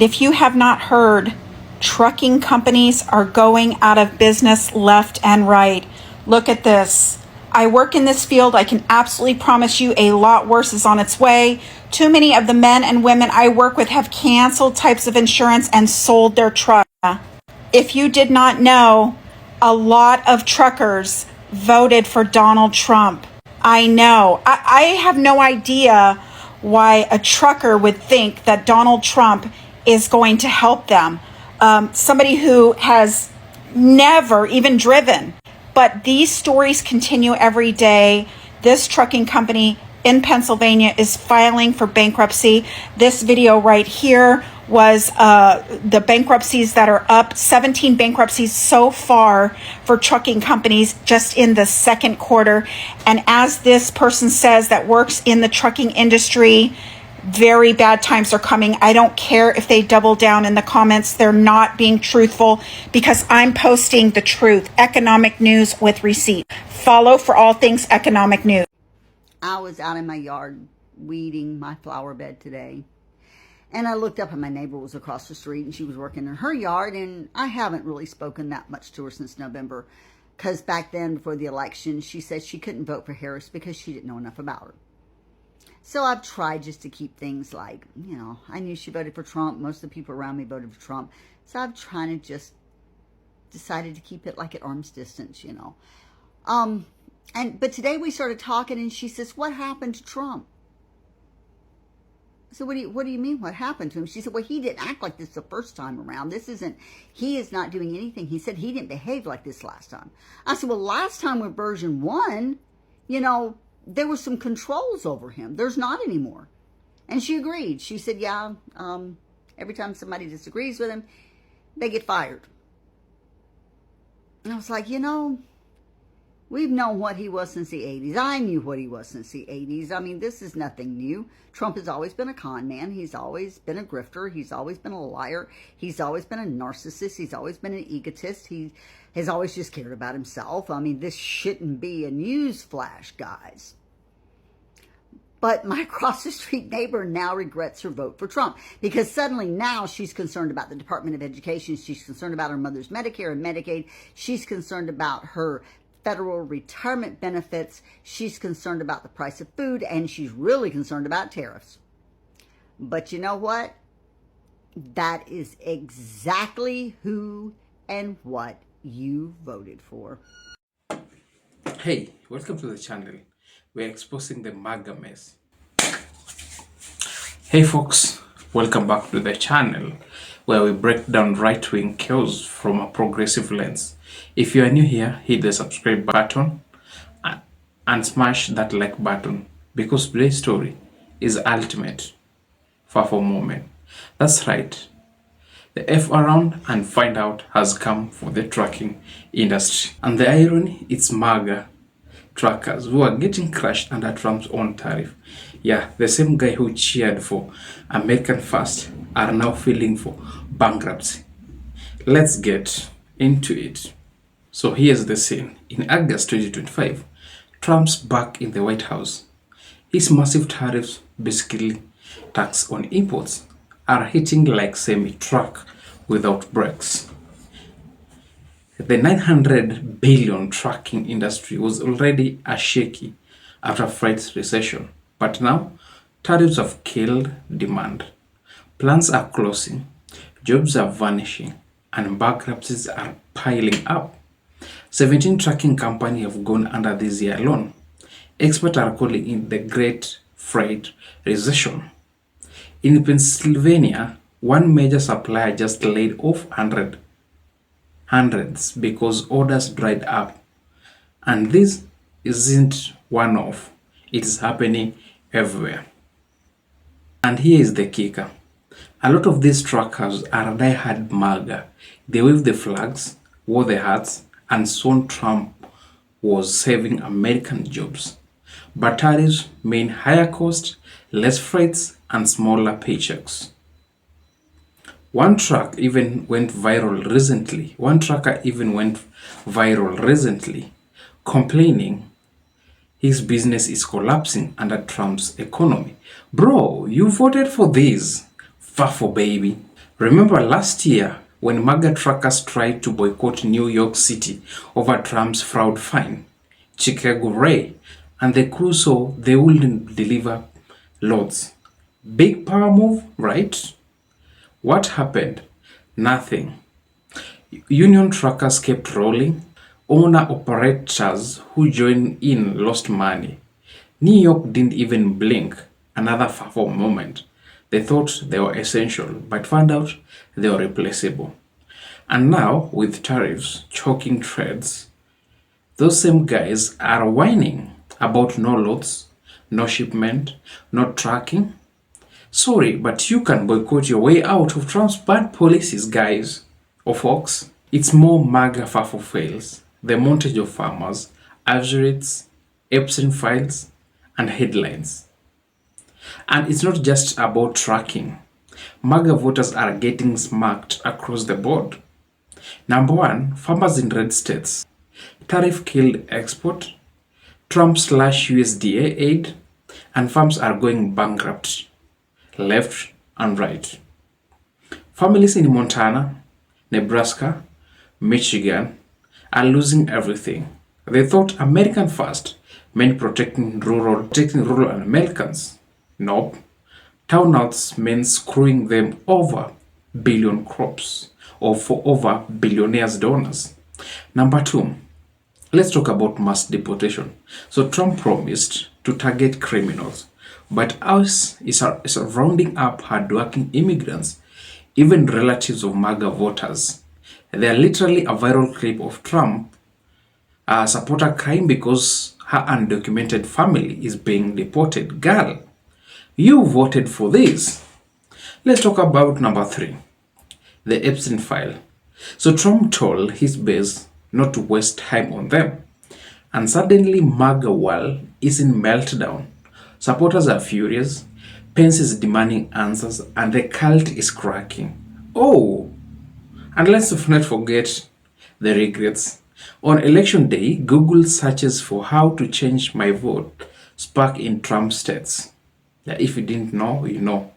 If you have not heard, trucking companies are going out of business left and right. Look at this. I work in this field. I can absolutely promise you a lot worse is on its way. Too many of the men and women I work with have canceled types of insurance and sold their truck. If you did not know, a lot of truckers voted for Donald Trump. I know. I have no idea why a trucker would think that Donald Trump is going to help them. Somebody who has never even driven. But these stories continue every day. This trucking company in Pennsylvania is filing for bankruptcy. This video right here was the bankruptcies that are up, 17 bankruptcies so far for trucking companies just in the second quarter. And as this person says that works in the trucking industry, very bad times are coming. I don't care if they double down in the comments. They're not being truthful because I'm posting the truth. Economic news with receipt. Follow for all things economic news. I was out in my yard weeding my flower bed today. And I looked up and my neighbor was across the street and she was working in her yard. And I haven't really spoken that much to her since November. Because back then, before the election, she said she couldn't vote for Harris because she didn't know enough about her. So I've tried just to keep things like, I knew she voted for Trump. Most of the people around me voted for Trump. So I've tried to just decided to keep it like at arm's distance, But today we started talking and she says, what happened to Trump? So what do you mean what happened to him? She said, well, he didn't act like this the first time around. He is not doing anything. He said he didn't behave like this last time. I said, well, last time with version 1, there were some controls over him. There's not anymore. And she agreed. She said, yeah, every time somebody disagrees with him, they get fired. And I was like, we've known what he was since the 80s. I knew what he was since the 80s. I mean, this is nothing new. Trump has always been a con man. He's always been a grifter. He's always been a liar. He's always been a narcissist. He's always been an egotist. He has always just cared about himself. I mean, this shouldn't be a news flash, guys. But my across-the-street neighbor now regrets her vote for Trump because suddenly now she's concerned about the Department of Education. She's concerned about her mother's Medicare and Medicaid. She's concerned about her federal retirement benefits. She's concerned about the price of food, and she's really concerned about tariffs. But you know what? That is exactly who and what you voted for. Hey, welcome to the channel. We're exposing the MAGA mess. Hey folks, welcome back to the channel where we break down right-wing chaos from a progressive lens. If you are new here, hit the subscribe button and smash that like button because today's story is ultimate FAFO moment. That's right. The F around and find out has come for the trucking industry. And the irony, it's MAGA truckers who are getting crushed under Trump's own tariff. Yeah, the same guy who cheered for American First are now filing for bankruptcy. Let's get into it. So here's the scene. In August 2025, Trump's back in the White House. His massive tariffs, basically tax on imports, are hitting like semi-truck without brakes. The 900 billion trucking industry was already a shaky after freight recession, but now tariffs have killed demand. Plants are closing, jobs are vanishing, and bankruptcies are piling up. 17 trucking companies have gone under this year alone. Experts are calling it the Great Freight Recession. In Pennsylvania, one major supplier just laid off hundreds because orders dried up. And this isn't one-off. It is happening everywhere. And here is the kicker. A lot of these truckers are die-hard MAGA. They wave the flags, wore the hats, and soon Trump was saving American jobs. But tariffs mean higher cost, less freights, and smaller paychecks. One trucker even went viral recently, complaining his business is collapsing under Trump's economy. Bro, you voted for this. FAFO baby. Remember last year when MAGA truckers tried to boycott New York City over Trump's fraud fine, Chicago Ray, and the crew saw they wouldn't deliver loads. Big power move, right? What happened? Nothing. Union truckers kept rolling. Owner-operators who joined in lost money. New York didn't even blink. Another FAFO moment. They thought they were essential, but found out they were replaceable. And now, with tariffs choking trades, those same guys are whining about no loads, no shipment, no tracking. Sorry, but you can boycott your way out of Trump's bad policies, guys. Or folks, it's more MAGA FAFO fails. The montage of farmers, average Epstein files, and headlines. And it's not just about tracking. MAGA voters are getting smacked across the board. Number one, farmers in red states. Tariff killed export. Trump slashed USDA aid. And farms are going bankrupt. Left and right. Families in Montana, Nebraska, Michigan are losing everything. They thought American first meant protecting rural Americans. Nope. Townouts means screwing them over billion crops or for over billionaires donors. Number two, let's talk about mass deportation. So Trump promised to target criminals, but ours is rounding up hardworking immigrants, even relatives of MAGA voters. They are literally a viral clip of Trump supporter crying because her undocumented family is being deported. Girl, you voted for this. Let's talk about number three, the Epstein file. So Trump told his base not to waste time on them. And suddenly MAGA world is in meltdown. Supporters are furious, Pence is demanding answers, and the cult is cracking. Oh, and let's not forget the regrets. On election day, Google searches for how to change my vote spark in Trump states. If you didn't know, you know.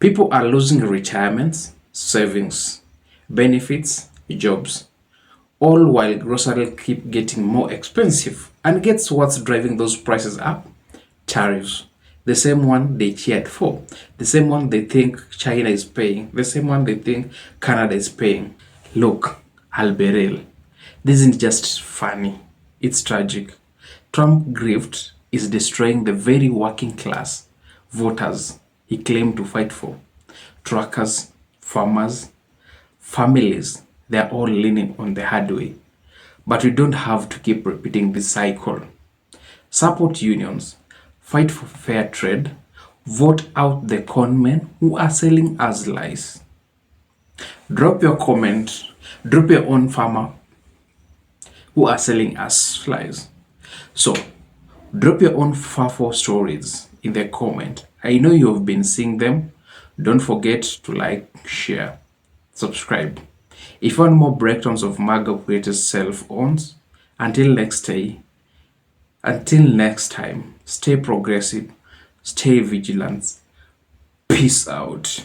People are losing retirements, savings, benefits, jobs, all while groceries keep getting more expensive. And guess what's driving those prices up? Tariffs. The same one they cheered for, the same one they think China is paying, the same one they think Canada is paying. Look, I'll be real. This isn't just funny, it's tragic. Trump grift is destroying the very working class voters he claimed to fight for. Truckers, farmers, families, they're all leaning on the hard way. But we don't have to keep repeating this cycle. Support unions, fight for fair trade, vote out the conmen who are selling us lies. Drop your comment, drop your own farmer who are selling us lies. So, drop your own FAFO stories in the comment. I know you have been seeing them. Don't forget to like, share, subscribe. If you want more breakdowns of MAGA creators' self-owns, until next time, stay progressive, stay vigilant. Peace out.